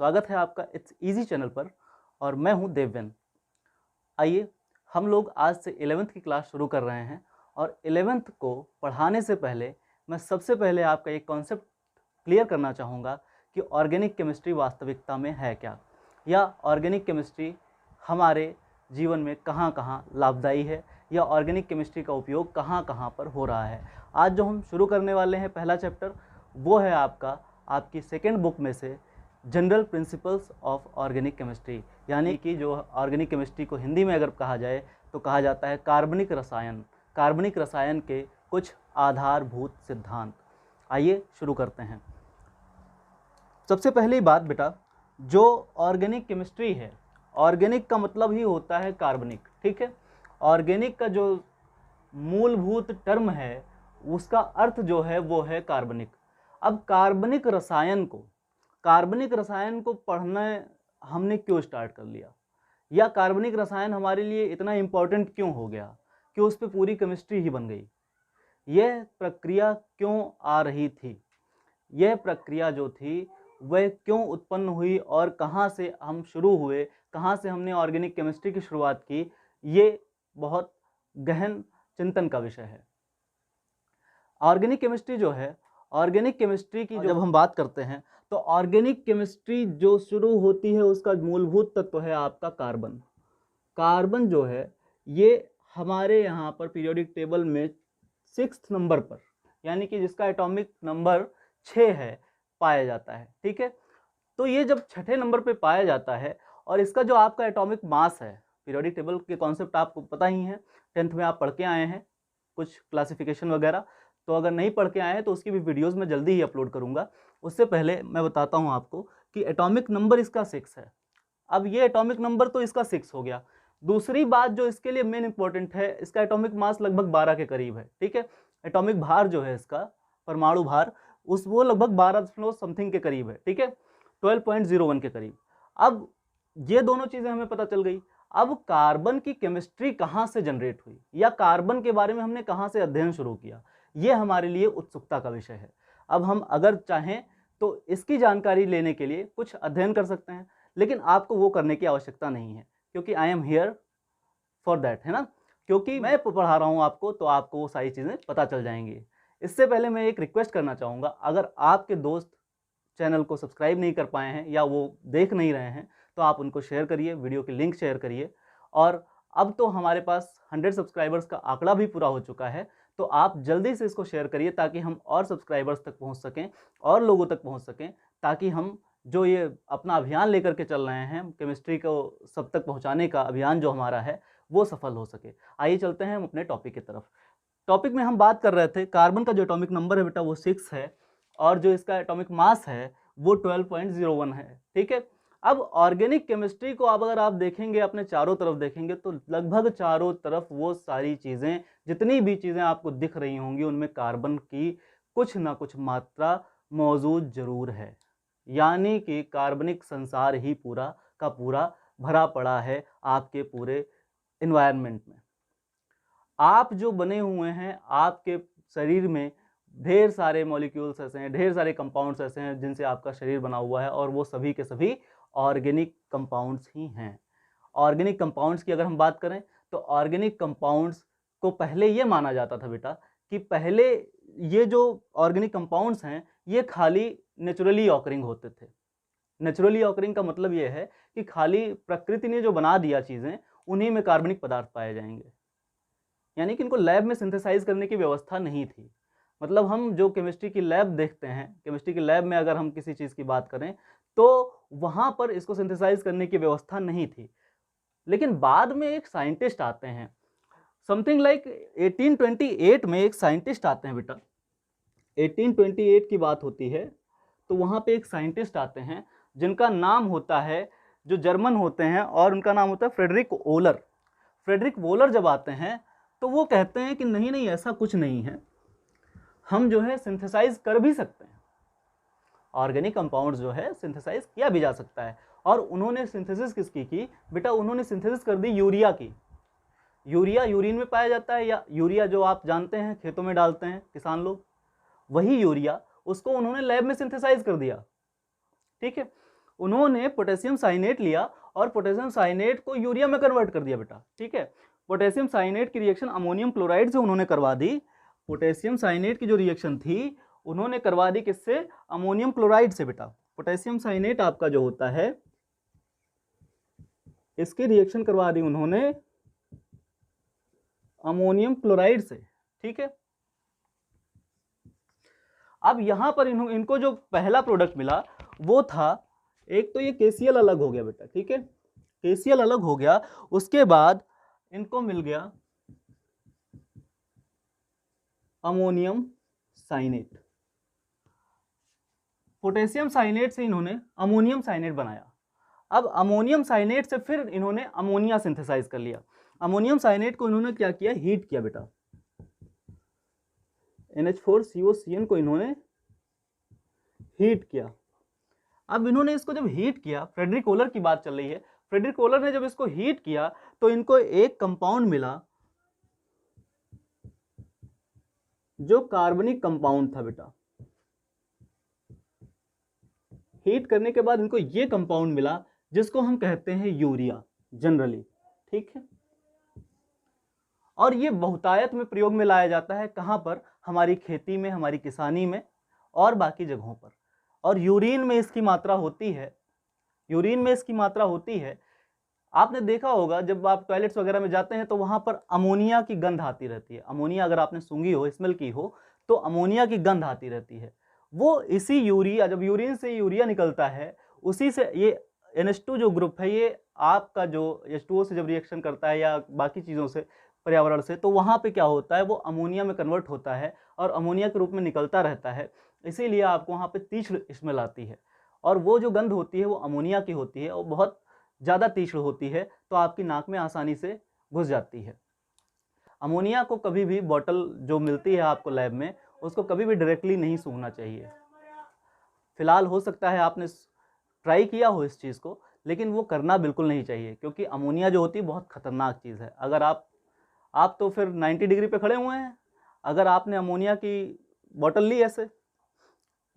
स्वागत है आपका इट्स इजी चैनल पर और मैं हूं देववेन। आइए हम लोग आज से 11th की क्लास शुरू कर रहे हैं और 11th को पढ़ाने से पहले मैं सबसे पहले आपका एक कॉन्सेप्ट क्लियर करना चाहूँगा कि ऑर्गेनिक केमिस्ट्री वास्तविकता में है क्या, या ऑर्गेनिक केमिस्ट्री हमारे जीवन में कहाँ कहाँ लाभदायी है, या ऑर्गेनिक केमिस्ट्री का उपयोग कहाँ कहाँ पर हो रहा है। आज जो हम शुरू करने वाले हैं पहला चैप्टर वो है आपकी सेकेंड बुक में से general principles of organic chemistry, यानी कि जो ऑर्गेनिक केमिस्ट्री को हिंदी में अगर कहा जाए तो कहा जाता है कार्बनिक रसायन के कुछ आधारभूत सिद्धांत। आइए शुरू करते हैं। सबसे पहली बात बेटा, जो ऑर्गेनिक केमिस्ट्री है, ऑर्गेनिक का मतलब ही होता है कार्बनिक, ठीक है। ऑर्गेनिक का जो मूलभूत टर्म है उसका अर्थ जो है वो है कार्बनिक। अब कार्बनिक रसायन को पढ़ना हमने क्यों स्टार्ट कर लिया, या कार्बनिक रसायन हमारे लिए इतना इम्पोर्टेंट क्यों हो गया कि उस पर पूरी केमिस्ट्री ही बन गई। यह प्रक्रिया क्यों आ रही थी, यह प्रक्रिया जो थी वह क्यों उत्पन्न हुई और कहाँ से हम शुरू हुए, कहाँ से हमने ऑर्गेनिक केमिस्ट्री की शुरुआत की, ये बहुत गहन चिंतन का विषय है। ऑर्गेनिक केमिस्ट्री जो है, ऑर्गेनिक केमिस्ट्री की जब हम बात करते हैं तो ऑर्गेनिक केमिस्ट्री जो शुरू होती है उसका मूलभूत तत्व है आपका कार्बन। कार्बन जो है ये हमारे यहाँ पर पीरियोडिक टेबल में 6th नंबर पर, यानी कि जिसका एटॉमिक नंबर 6 है, पाया जाता है, ठीक है। तो ये जब छठे नंबर पे पाया जाता है और इसका जो आपका एटॉमिक मास है, पीरियोडिक टेबल के कॉन्सेप्ट आपको पता ही है, 10th में आप पढ़ के आए हैं कुछ क्लासिफिकेशन वगैरह, तो अगर नहीं पढ़ के आए हैं तो उसकी भी वीडियोस मैं जल्दी ही अपलोड करूंगा। उससे पहले मैं बताता हूं आपको कि एटॉमिक नंबर इसका 6 है। अब ये एटॉमिक नंबर तो इसका 6 हो गया। दूसरी बात जो इसके लिए मेन इंपॉर्टेंट है, इसका एटॉमिक मास लगभग 12 के करीब है, ठीक है। एटॉमिक भार जो है इसका, परमाणु भार, वो लगभग 12 समथिंग के करीब है, ठीक है, 12.01 के करीब। अब ये दोनों चीजें हमें पता चल गई। अब कार्बन की केमिस्ट्री कहाँ से जनरेट हुई, या कार्बन के बारे में हमने कहाँ से अध्ययन शुरू किया, ये हमारे लिए उत्सुकता का विषय है। अब हम अगर चाहें तो इसकी जानकारी लेने के लिए कुछ अध्ययन कर सकते हैं, लेकिन आपको वो करने की आवश्यकता नहीं है, क्योंकि I am here for that, है ना। क्योंकि मैं पढ़ा रहा हूँ आपको तो आपको वो सारी चीज़ें पता चल जाएंगी। इससे पहले मैं एक रिक्वेस्ट करना चाहूँगा, अगर आपके दोस्त चैनल को सब्सक्राइब नहीं कर पाए हैं या वो देख नहीं रहे हैं तो आप उनको शेयर करिए, वीडियो की लिंक शेयर करिए। और अब तो हमारे पास 100 सब्सक्राइबर्स का आंकड़ा भी पूरा हो चुका है, तो आप जल्दी से इसको शेयर करिए ताकि हम और सब्सक्राइबर्स तक पहुंच सकें और लोगों तक पहुंच सकें, ताकि हम जो ये अपना अभियान लेकर के चल रहे हैं, केमिस्ट्री को सब तक पहुंचाने का अभियान जो हमारा है वो सफल हो सके। आइए चलते हैं हम अपने टॉपिक की तरफ। टॉपिक में हम बात कर रहे थे कार्बन का जो एटॉमिक नंबर है बेटा वो 6 है, और जो इसका एटॉमिक मास है वो 12.01 है, ठीक है। अब ऑर्गेनिक केमिस्ट्री को अब अगर आप देखेंगे, अपने चारों तरफ देखेंगे, तो लगभग चारों तरफ वो सारी चीज़ें, जितनी भी चीज़ें आपको दिख रही होंगी उनमें कार्बन की कुछ ना कुछ मात्रा मौजूद जरूर है। यानी कि कार्बनिक संसार ही पूरा का पूरा भरा पड़ा है आपके पूरे इन्वायरमेंट में। आप जो बने हुए हैं, आपके शरीर में ढेर सारे मॉलिक्यूल्स ऐसे हैं, ढेर सारे कंपाउंड्स ऐसे हैं जिनसे आपका शरीर बना हुआ है, और वो सभी के सभी ऑर्गेनिक कंपाउंड्स ही हैं। ऑर्गेनिक कंपाउंड्स की अगर हम बात करें तो ऑर्गेनिक कंपाउंड्स को पहले ये माना जाता था बेटा कि पहले ये जो ऑर्गेनिक कंपाउंड्स हैं ये खाली नेचुरली ऑकरिंग होते थे। नेचुरली ऑकरिंग का मतलब ये है कि खाली प्रकृति ने जो बना दिया चीज़ें, उन्हीं में कार्बनिक पदार्थ पाए जाएंगे, यानी कि इनको लैब में सिंथेसाइज करने की व्यवस्था नहीं थी। मतलब हम जो केमिस्ट्री की लैब देखते हैं, केमिस्ट्री की लैब में अगर हम किसी चीज़ की बात करें तो वहाँ पर इसको सिंथेसाइज करने की व्यवस्था नहीं थी। लेकिन बाद में एक साइंटिस्ट आते हैं, समथिंग लाइक 1828 में एक साइंटिस्ट आते हैं बेटा। 1828 की बात होती है तो वहाँ पे एक साइंटिस्ट आते हैं जिनका नाम होता है, जो जर्मन होते हैं, और उनका नाम होता है फ्रेडरिक वोलर। फ्रेडरिक वोलर जब आते हैं तो वो कहते हैं कि नहीं नहीं, ऐसा कुछ नहीं है, हम जो है सिंथेसाइज कर भी सकते हैं, ऑर्गेनिक कंपाउंड्स जो है सिंथेसाइज किया भी जा सकता है। और उन्होंने सिंथेसिस किसकी की बेटा, उन्होंने सिंथेसिस कर दी यूरिया की। यूरिया यूरिन में पाया जाता है, या यूरिया जो आप जानते हैं खेतों में डालते हैं किसान लोग, वही यूरिया, उसको उन्होंने लैब में सिंथेसाइज कर दिया, ठीक है। उन्होंने पोटेशियम साइनेट लिया और पोटेशियम साइनेट को यूरिया में कन्वर्ट कर दिया बेटा, ठीक है। पोटेशियम साइनेट की रिएक्शन अमोनियम क्लोराइड से उन्होंने करवा दी। पोटेशियम साइनेट की जो रिएक्शन थी उन्होंने करवा दी किससे? अमोनियम क्लोराइड से बेटा। पोटेशियम साइनेट आपका जो होता है इसकी रिएक्शन करवा दी उन्होंने अमोनियम क्लोराइड से, ठीक है। अब यहां पर इनको जो पहला प्रोडक्ट मिला वो था, एक तो ये KCl अलग हो गया बेटा, ठीक है, KCl अलग हो गया। उसके बाद इनको मिल गया अमोनियम साइनेट। पोटेशियम साइनेट से इन्होंने अमोनियम साइनेट बनाया। अब अमोनियम साइनेट से फिर इन्होंने अमोनिया सिंथेसाइज कर लिया। अमोनियम साइनेट को इन्होंने क्या किया? हीट किया बेटा। NH4COCN को इन्होंने हीट किया। अब इन्होंने इसको जब हीट किया, फ्रेडरिक कोलर की बात चल रही है, फ्रेडरिक कोलर ने जब इसको हीट किया तो इनको एक कंपाउंड मिला जो कार्बनिक कंपाउंड था बेटा। हीट करने के बाद इनको ये कंपाउंड मिला जिसको हम कहते हैं यूरिया जनरली, ठीक है। और ये बहुतायत में प्रयोग में लाया जाता है, कहां पर? हमारी खेती में, हमारी किसानी में और बाकी जगहों पर। और यूरिन में इसकी मात्रा होती है, यूरिन में इसकी मात्रा होती है। आपने देखा होगा जब आप टॉयलेट्स वगैरह में जाते हैं तो वहां पर अमोनिया की गंध आती रहती है। अमोनिया अगर आपने सूंघी हो, स्मेल की हो, तो अमोनिया की गंध आती रहती है। वो इसी यूरिया, जब यूरिन से यूरिया निकलता है, उसी से ये NH2 जो ग्रुप है, ये आपका जो H2O से जब रिएक्शन करता है या बाकी चीज़ों से, पर्यावरण से, तो वहाँ पे क्या होता है, वो अमोनिया में कन्वर्ट होता है और अमोनिया के रूप में निकलता रहता है। इसीलिए आपको वहाँ पे तीक्ष्ण स्मेल आती है और वो जो गंध होती है वो अमोनिया की होती है और बहुत ज़्यादा तीक्ष्ण होती है, तो आपकी नाक में आसानी से घुस जाती है। अमोनिया को कभी भी बॉटल जो मिलती है आपको लैब में, उसको कभी भी डायरेक्टली नहीं सूंघना चाहिए। फिलहाल हो सकता है आपने ट्राई किया हो इस चीज़ को, लेकिन वो करना बिल्कुल नहीं चाहिए, क्योंकि अमोनिया जो होती है बहुत खतरनाक चीज़ है। अगर आप तो फिर 90 डिग्री पे खड़े हुए हैं, अगर आपने अमोनिया की बॉटल ली, ऐसे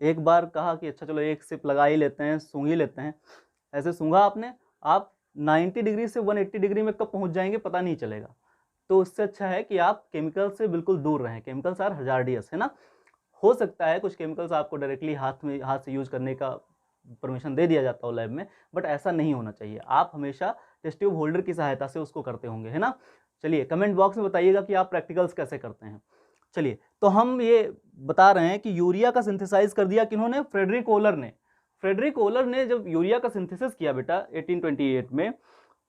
एक बार कहा कि अच्छा चलो एक सिप लगा ही लेते हैं, सूंघ ही लेते हैं, ऐसे सूंघा आपने, आप 90 डिग्री से 180 डिग्री में कब पहुंच जाएंगे पता नहीं चलेगा। तो उससे अच्छा है कि आप केमिकल से बिल्कुल दूर रहें। केमिकल्स आर हजार्डियस, है ना। हो सकता है कुछ केमिकल्स आपको डायरेक्टली हाथ से यूज करने का परमिशन दे दिया जाता हो लैब में, बट ऐसा नहीं होना चाहिए। आप हमेशा टेस्ट ट्यूब होल्डर की सहायता से उसको करते होंगे, है ना। चलिए कमेंट बॉक्स में बताइएगा कि आप प्रैक्टिकल्स कैसे करते हैं। चलिए, तो हम ये बता रहे हैं कि यूरिया का सिंथेसाइज कर दिया किन्होंने? फ्रेडरिक कोलर ने। फ्रेडरिक कोलर ने जब यूरिया का सिंथेसिस किया बेटा 1828 में,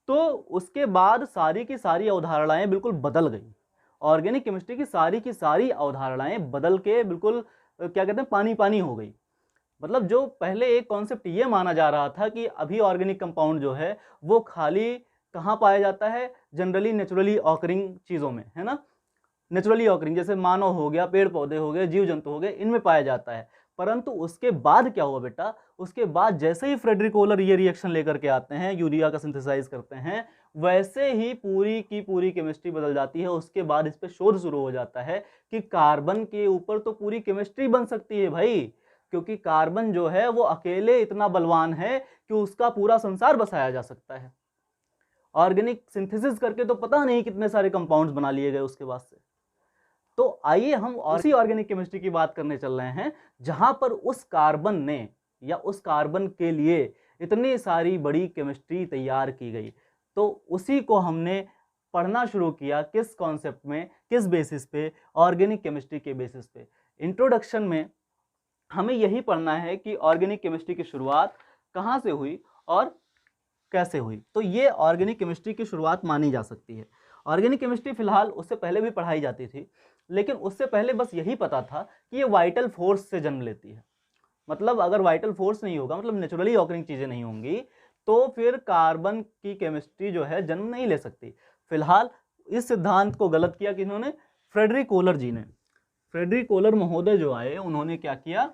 तो उसके बाद सारी की सारी अवधारणाएं बिल्कुल बदल गई। ऑर्गेनिक केमिस्ट्री की सारी अवधारणाएं बदल के बिल्कुल क्या कहते हैं, पानी पानी हो गई। मतलब जो पहले एक कॉन्सेप्ट ये माना जा रहा था कि अभी ऑर्गेनिक कंपाउंड जो है वो खाली कहाँ पाया जाता है? जनरली नेचुरली ऑकरिंग चीज़ों में, है ना। नेचुरली ऑकरिंग, जैसे मानव हो गया, पेड़ पौधे हो गए, जीव जंतु हो गए, इनमें पाया जाता है। परंतु उसके बाद क्या हुआ बेटा? उसके बाद जैसे ही फ्रेडरिक कोलर ये रिएक्शन लेकर के आते हैं, यूरिया का सिंथेसाइज करते हैं, वैसे ही पूरी की पूरी केमिस्ट्री बदल जाती है। उसके बाद इस पे शोध शुरू हो जाता है कि कार्बन के ऊपर तो पूरी केमिस्ट्री बन सकती है भाई, क्योंकि कार्बन जो है वो अकेले इतना बलवान है कि उसका पूरा संसार बसाया जा सकता है। ऑर्गेनिक सिंथेसिस करके तो पता नहीं कितने सारे कंपाउंड्स बना लिए गए उसके बाद से। तो आइए हम उसी ऑर्गेनिक केमिस्ट्री की बात करने चल रहे हैं, जहां पर उस कार्बन ने या उस कार्बन के लिए इतनी सारी बड़ी केमिस्ट्री तैयार की गई। तो उसी को हमने पढ़ना शुरू किया, किस कॉन्सेप्ट में, किस बेसिस पे? ऑर्गेनिक केमिस्ट्री के बेसिस पे। इंट्रोडक्शन में हमें यही पढ़ना है कि ऑर्गेनिक केमिस्ट्री की शुरुआत कहाँ से हुई और कैसे हुई। तो ये ऑर्गेनिक केमिस्ट्री की शुरुआत मानी जा सकती है। ऑर्गेनिक केमिस्ट्री फिलहाल उससे पहले भी पढ़ाई जाती थी, लेकिन उससे पहले बस यही पता था कि ये वाइटल फोर्स से जन्म लेती है। मतलब अगर वाइटल फोर्स नहीं होगा, मतलब नेचुरली ऑकरिंग चीजें नहीं होंगी, तो फिर कार्बन की केमिस्ट्री जो है जन्म नहीं ले सकती। फिलहाल इस सिद्धांत को गलत किया कि इन्होंने, फ्रेडरिक कोलर जी ने। फ्रेडरिक कोलर महोदय जो आए, उन्होंने क्या किया?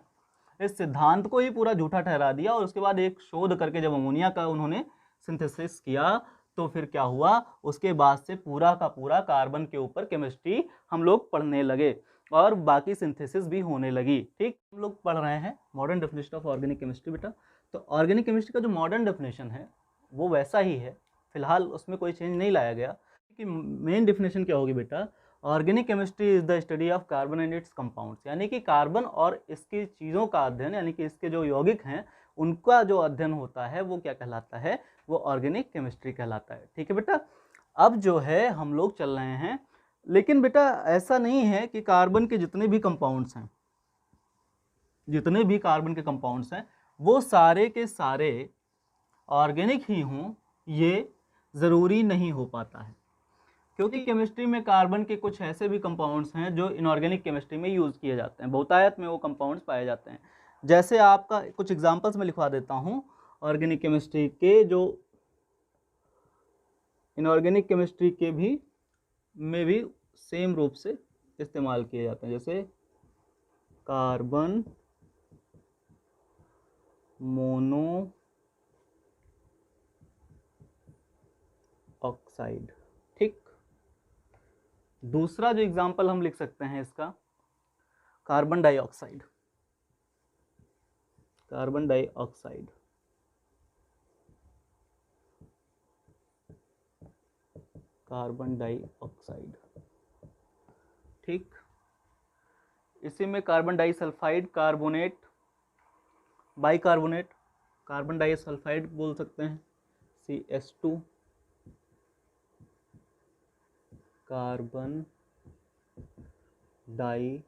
इस सिद्धांत को ही पूरा झूठा ठहरा दिया। और उसके बाद एक शोध करके जब अमोनिया का उन्होंने सिंथेसिस किया, तो फिर क्या हुआ? उसके बाद से पूरा का पूरा कार्बन के ऊपर केमिस्ट्री हम लोग पढ़ने लगे और बाकी सिंथेसिस भी होने लगी। ठीक, हम लोग पढ़ रहे हैं modern definition of organic chemistry बेटा। तो ऑर्गेनिक केमिस्ट्री का जो मॉडर्न डेफिनेशन है वो वैसा ही है, फिलहाल उसमें कोई चेंज नहीं लाया गया। कि मेन डेफिनेशन क्या होगी बेटा, organic chemistry is the study of carbon and it's compounds, यानी कि कार्बन और इसकी चीज़ों का अध्ययन, यानी कि इसके जो यौगिक हैं उनका जो अध्ययन होता है वो क्या कहलाता है, वो ऑर्गेनिक केमिस्ट्री कहलाता है। ठीक है बेटा, अब जो है हम लोग चल रहे हैं, लेकिन बेटा ऐसा नहीं है कि कार्बन के जितने भी कंपाउंड्स हैं, जितने भी कार्बन के कंपाउंड्स हैं वो सारे के सारे ऑर्गेनिक ही हों, ये ज़रूरी नहीं हो पाता है, क्योंकि केमिस्ट्री में कार्बन के कुछ ऐसे भी कंपाउंड्स हैं जो इनऑर्गेनिक केमिस्ट्री में यूज़ किए जाते हैं, बहुतायत में वो कंपाउंड्स पाए जाते हैं। जैसे आपका कुछ एग्जांपल्स मैं लिखवा देता हूँ ऑर्गेनिक केमिस्ट्री के, जो इनऑर्गेनिक केमिस्ट्री के भी में भी सेम रूप से इस्तेमाल किए जाते हैं, जैसे कार्बन मोनो ऑक्साइड। ठीक, दूसरा जो एग्जांपल हम लिख सकते हैं इसका, carbon dioxide. Carbon dioxide, carbon dioxide. ठीक, इसी में carbon disulphide, carbonate, bicarbonate, carbon disulphide बोल सकते हैं, CH2, कार्बन डाइसल्फाइड।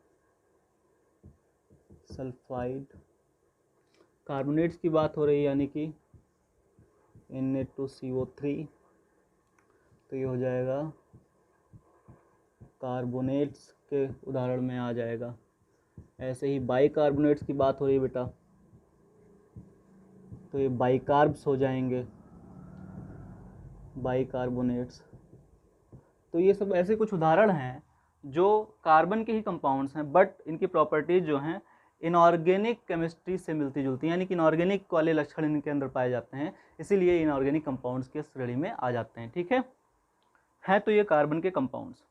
कार्बोनेट्स की बात हो रही है, यानी कि Na2CO3, तो ये हो जाएगा कार्बोनेट्स के उदाहरण में आ जाएगा। ऐसे ही बाइकार्बोनेट्स की बात हो रही है बेटा, तो ये बाइकार्ब्स हो जाएंगे, बाइकार्बोनेट्स। तो ये सब ऐसे कुछ उदाहरण हैं जो कार्बन के ही कंपाउंड्स हैं, बट इनकी प्रॉपर्टीज जो हैं इनऑर्गेनिक केमिस्ट्री से मिलती जुलती हैं, यानी कि इनऑर्गेनिक वाले लक्षण इनके अंदर पाए जाते हैं, इसीलिए इनऑर्गेनिक कंपाउंड्स के श्रेणी में आ जाते हैं। ठीक है तो ये कार्बन के कंपाउंड्स,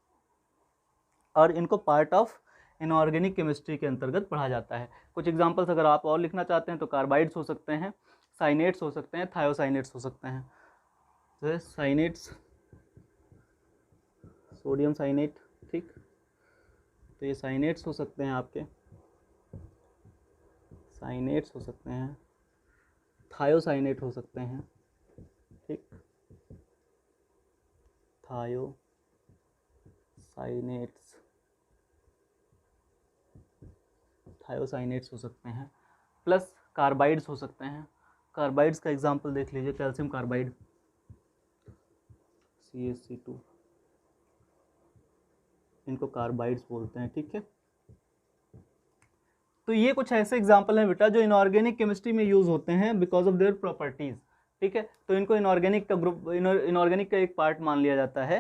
और इनको पार्ट ऑफ इनऑर्गेनिक केमिस्ट्री के अंतर्गत पढ़ा जाता है। कुछ एग्जांपल्स अगर आप और लिखना चाहते हैं तो कार्बाइड्स हो सकते हैं, साइनेट्स हो सकते हैं, थायोसाइनेट्स हो सकते हैं। जैसे साइनेट्स, सोडियम साइनेट। ठीक, तो ये साइनेट्स हो सकते हैं आपके, साइनेट्स हो सकते हैं, थायोसाइनेट हो सकते हैं। ठीक, थायोसाइनेट्स, थायोसाइनेट्स हो सकते हैं, प्लस कार्बाइड्स हो सकते हैं। कार्बाइड्स का एग्जांपल देख लीजिए, कैल्शियम कार्बाइड, CaC2, इनको कार्बाइड्स बोलते हैं। ठीक है, तो ये कुछ ऐसे एग्जांपल हैं बेटा जो इनऑर्गेनिक केमिस्ट्री में यूज होते हैं बिकॉज ऑफ देयर प्रॉपर्टीज। ठीक है, तो इनको इनऑर्गेनिक का ग्रुप, इनऑर्गेनिक का एक पार्ट मान लिया जाता है,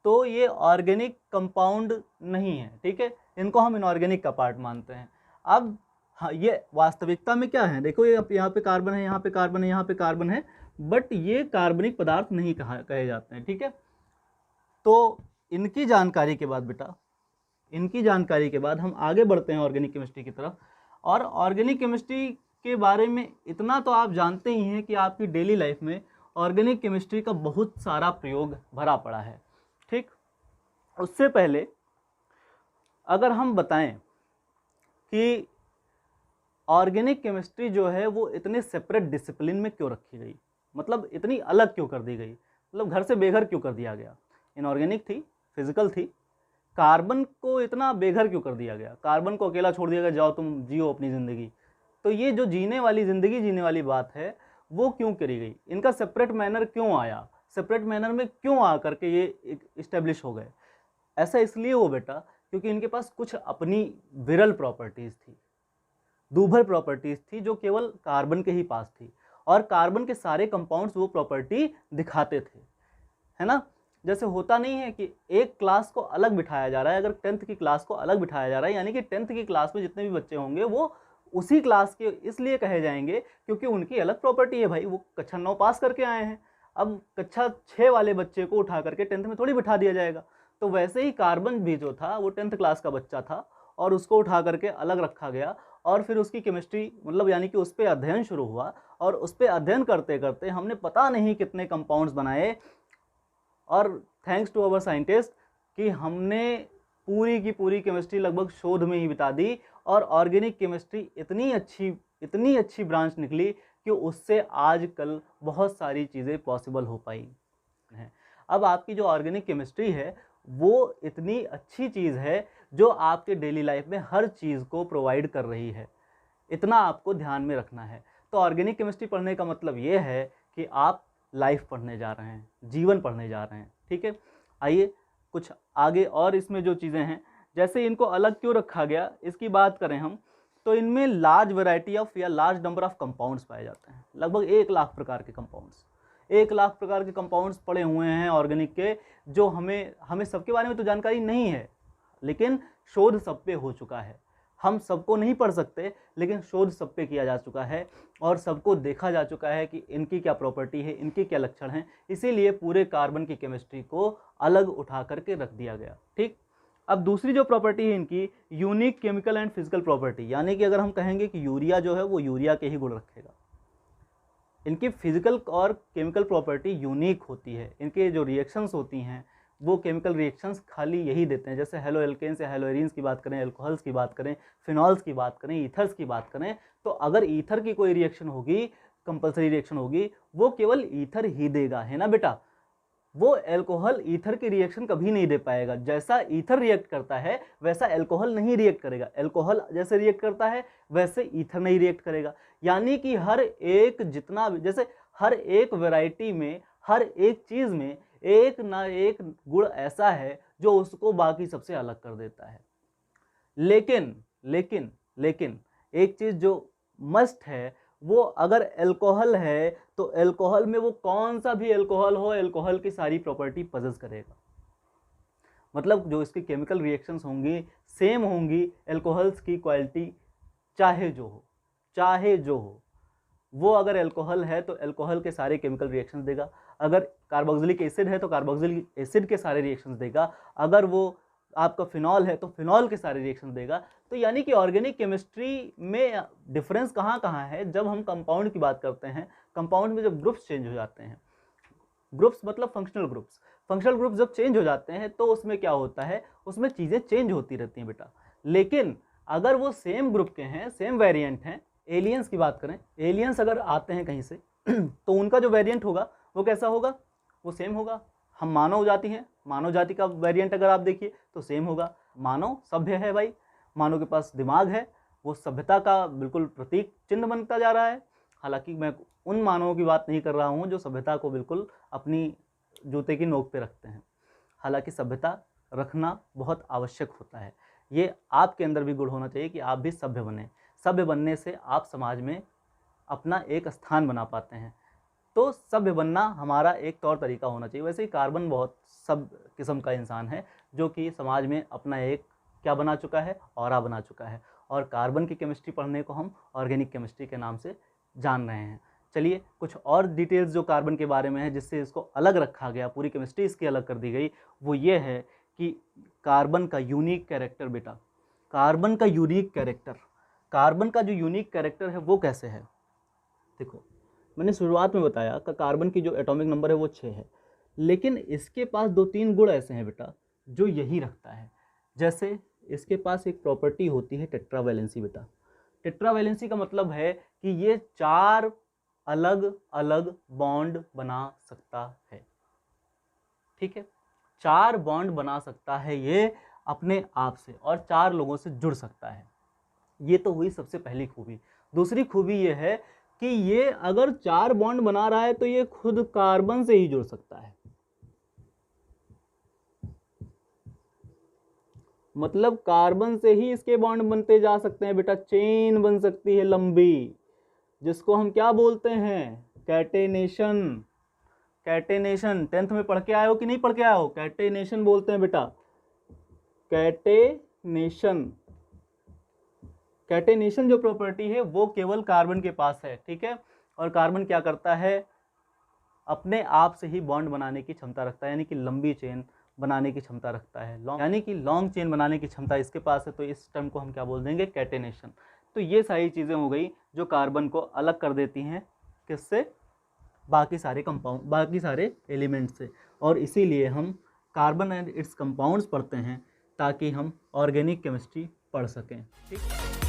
तो ये ऑर्गेनिक कंपाउंड नहीं है। ठीक है, इनको हम इनऑर्गेनिक का पार्ट मानते हैं। अब हाँ, ये वास्तविकता में क्या है, देखो ये यहाँ पे कार्बन है, यहाँ पे कार्बन है, यहाँ पे कार्बन है, बट ये कार्बनिक पदार्थ नहीं कहे जाते हैं। ठीक है, तो इनकी जानकारी के बाद बेटा, इनकी जानकारी के बाद हम आगे बढ़ते हैं ऑर्गेनिक केमिस्ट्री की तरफ। और ऑर्गेनिक केमिस्ट्री के बारे में इतना तो आप जानते ही हैं कि आपकी डेली लाइफ में ऑर्गेनिक केमिस्ट्री का बहुत सारा प्रयोग भरा पड़ा है। ठीक, उससे पहले अगर हम बताएं कि ऑर्गेनिक केमिस्ट्री जो है वो इतने सेपरेट डिसिप्लिन में क्यों रखी गई, मतलब इतनी अलग क्यों कर दी गई, मतलब घर से बेघर क्यों कर दिया गया। इनऑर्गेनिक थी, फिजिकल थी, कार्बन को इतना बेघर क्यों कर दिया गया, कार्बन को अकेला छोड़ दिया गया, जाओ तुम जियो अपनी ज़िंदगी। तो ये जो जीने वाली ज़िंदगी जीने वाली बात है वो क्यों करी गई, इनका सेपरेट मैनर क्यों आया, सेपरेट मैनर में क्यों आ करके ये इस्टेब्लिश हो गए। ऐसा इसलिए हो बेटा क्योंकि इनके पास कुछ अपनी विरल प्रॉपर्टीज़ थी, दूभर प्रॉपर्टीज़ थी जो केवल कार्बन के ही पास थी, और कार्बन के सारे कंपाउंड्स वो प्रॉपर्टी दिखाते थे, है ना। जैसे होता नहीं है कि एक क्लास को अलग बिठाया जा रहा है, अगर 10th की क्लास को अलग बिठाया जा रहा है, यानी कि 10th की क्लास में जितने भी बच्चे होंगे वो उसी क्लास के इसलिए कहे जाएंगे क्योंकि उनकी अलग प्रॉपर्टी है भाई, वो कक्षा 9 पास करके आए हैं। अब कक्षा 6 वाले बच्चे को उठा करके 10th में थोड़ी बिठा दिया जाएगा। तो वैसे ही कार्बन भी जो था वो 10th क्लास का बच्चा था और उसको उठा करके अलग रखा गया, और फिर उसकी केमिस्ट्री मतलब यानी कि उस पर अध्ययन शुरू हुआ, और उस पर अध्ययन करते करते हमने पता नहीं कितने कंपाउंड्स बनाए, और थैंक्स टू अवर साइंटिस्ट कि हमने पूरी की पूरी केमिस्ट्री लगभग शोध में ही बिता दी, और ऑर्गेनिक केमिस्ट्री इतनी अच्छी ब्रांच निकली कि उससे आजकल बहुत सारी चीज़ें पॉसिबल हो पाई हैं। अब आपकी जो ऑर्गेनिक केमिस्ट्री है वो इतनी अच्छी चीज़ है जो आपके डेली लाइफ में हर चीज़ को प्रोवाइड कर रही है, इतना आपको ध्यान में रखना है। तो ऑर्गेनिक केमिस्ट्री पढ़ने का मतलब ये है कि आप लाइफ पढ़ने जा रहे हैं, जीवन पढ़ने जा रहे हैं, ठीक है। आइए कुछ आगे और इसमें जो चीज़ें हैं, जैसे इनको अलग क्यों रखा गया इसकी बात करें हम, तो इनमें लार्ज वैरायटी ऑफ या लार्ज नंबर ऑफ कंपाउंड्स पाए जाते हैं। लगभग 1 लाख प्रकार के कंपाउंड्स, 1 लाख प्रकार के कंपाउंड्स पड़े हुए हैं ऑर्गेनिक के, जो हमें सबके बारे में तो जानकारी नहीं है, लेकिन शोध सब पे हो चुका है। हम सबको नहीं पढ़ सकते, लेकिन शोध सब पे किया जा चुका है और सबको देखा जा चुका है कि इनकी क्या प्रॉपर्टी है, इनके क्या लक्षण हैं। इसीलिए पूरे कार्बन की केमिस्ट्री को अलग उठा करके रख दिया गया, ठीक। अब दूसरी जो प्रॉपर्टी है इनकी, unique chemical and physical property, यानी कि अगर हम कहेंगे कि यूरिया जो है वो यूरिया के ही गुण रखेगा, इनकी फिजिकल और केमिकल प्रॉपर्टी यूनिक होती है। इनके जो रिएक्शंस होती हैं वो केमिकल रिएक्शंस खाली यही देते हैं, जैसे हेलो एल्केन्स या हेलोइरिन्स की बात करें, अल्कोहल्स की बात करें, फिनॉल्स की बात करें, ईथर्स की बात करें, तो अगर ईथर की कोई रिएक्शन होगी, कंपल्सरी रिएक्शन होगी, वो केवल ईथर ही देगा, है ना बेटा। वो अल्कोहल ईथर की रिएक्शन कभी नहीं दे पाएगा। जैसा ईथर रिएक्ट करता है वैसा अल्कोहल नहीं रिएक्ट करेगा, अल्कोहल जैसे रिएक्ट करता है वैसे ईथर नहीं रिएक्ट करेगा। यानी कि हर एक जितना जैसे हर एक वैरायटी में, हर एक चीज़ में एक ना एक गुण ऐसा है जो उसको बाकी सबसे अलग कर देता है। लेकिन लेकिन लेकिन एक चीज़ जो मस्ट है, वो अगर अल्कोहल है तो अल्कोहल में वो कौन सा भी अल्कोहल हो, अल्कोहल की सारी प्रॉपर्टी पजेस करेगा। मतलब जो इसकी केमिकल रिएक्शंस होंगी सेम होंगी, अल्कोहल्स की क्वालिटी चाहे जो हो। वो अगर अल्कोहल है तो अल्कोहल के सारे केमिकल रिएक्शंस देगा, अगर कार्बोक्सिलिक एसिड है तो कार्बोक्सिलिक एसिड के सारे रिएक्शंस देगा, अगर वो आपका फिनॉल है तो फिनॉल के सारे रिएक्शन देगा। तो यानी कि ऑर्गेनिक केमिस्ट्री में डिफरेंस कहाँ कहाँ है। जब हम कंपाउंड की बात करते हैं, कंपाउंड में जब ग्रुप्स चेंज हो जाते हैं, ग्रुप्स मतलब फंक्शनल ग्रुप्स जब चेंज हो जाते हैं तो उसमें क्या होता है, उसमें चीज़ें चेंज होती रहती हैं बेटा। लेकिन अगर वो सेम ग्रुप के हैं, सेम वेरिएंट हैं, एलियंस की बात करें, एलियंस अगर आते हैं कहीं से तो उनका जो वेरिएंट होगा वो कैसा होगा, वो सेम होगा। हम मानव जाति हैं, मानव जाति का वेरिएंट अगर आप देखिए तो सेम होगा। मानव सभ्य है भाई, मानव के पास दिमाग है, वो सभ्यता का बिल्कुल प्रतीक चिन्ह बनता जा रहा है। हालांकि मैं उन मानवों की बात नहीं कर रहा हूँ जो सभ्यता को बिल्कुल अपनी जूते की नोक पे रखते हैं। हालांकि सभ्यता रखना बहुत आवश्यक होता है, ये आपके अंदर भी गुण होना चाहिए कि आप भी सभ्य बने। सभ्य बनने से आप समाज में अपना एक स्थान बना पाते हैं। तो सभ्य बनना हमारा एक तौर तरीका होना चाहिए। वैसे ही कार्बन बहुत सब किस्म का इंसान है जो कि समाज में अपना एक क्या बना चुका है, ऑरा बना चुका है। और कार्बन की केमिस्ट्री पढ़ने को हम ऑर्गेनिक केमिस्ट्री के नाम से जान रहे हैं। चलिए कुछ और डिटेल्स जो कार्बन के बारे में है जिससे इसको अलग रखा गया, पूरी केमिस्ट्री इसकी अलग कर दी गई, वो ये है कि कार्बन का यूनिक कैरेक्टर बेटा, कार्बन का यूनिक कैरेक्टर, कार्बन का जो यूनिक कैरेक्टर है वो कैसे है। देखो मैंने शुरुआत में बताया कि कार्बन की जो एटॉमिक नंबर है वो 6 है, लेकिन इसके पास 2-3 गुण ऐसे हैं बेटा जो यही रखता है। जैसे इसके पास एक प्रॉपर्टी होती है टेट्रावैलेंसी बेटा। टेट्रावैलेंसी का मतलब है कि ये 4 अलग अलग बॉन्ड बना सकता है, ठीक है। 4 बॉन्ड बना सकता है ये अपने आप से, और 4 लोगों से जुड़ सकता है। ये तो हुई सबसे पहली खूबी। दूसरी खूबी ये है कि ये अगर 4 बॉन्ड बना रहा है तो ये खुद कार्बन से ही जुड़ सकता है। मतलब कार्बन से ही इसके बॉन्ड बनते जा सकते हैं बेटा, चेन बन सकती है लंबी, जिसको हम क्या बोलते हैं, कैटेनेशन। कैटेनेशन 10th में पढ़ के आए हो कि नहीं पढ़ के आए हो, कैटेनेशन बोलते हैं बेटा, कैटेनेशन। कैटेनेशन जो प्रॉपर्टी है वो केवल कार्बन के पास है, ठीक है। और कार्बन क्या करता है, अपने आप से ही बॉन्ड बनाने की क्षमता रखता है, यानी कि लंबी चेन बनाने की क्षमता रखता है, यानी कि लॉन्ग चेन बनाने की क्षमता इसके पास है। तो इस टर्म को हम क्या बोल देंगे, कैटेनेशन। तो ये सारी चीज़ें हो गई जो कार्बन को अलग कर देती हैं किससे, बाकी सारे कंपाउंड, बाकी सारे एलिमेंट से। और इसीलिए हम कार्बन एंड इट्स कंपाउंड्स पढ़ते हैं ताकि हम ऑर्गेनिक केमिस्ट्री पढ़ सकें। ठीक।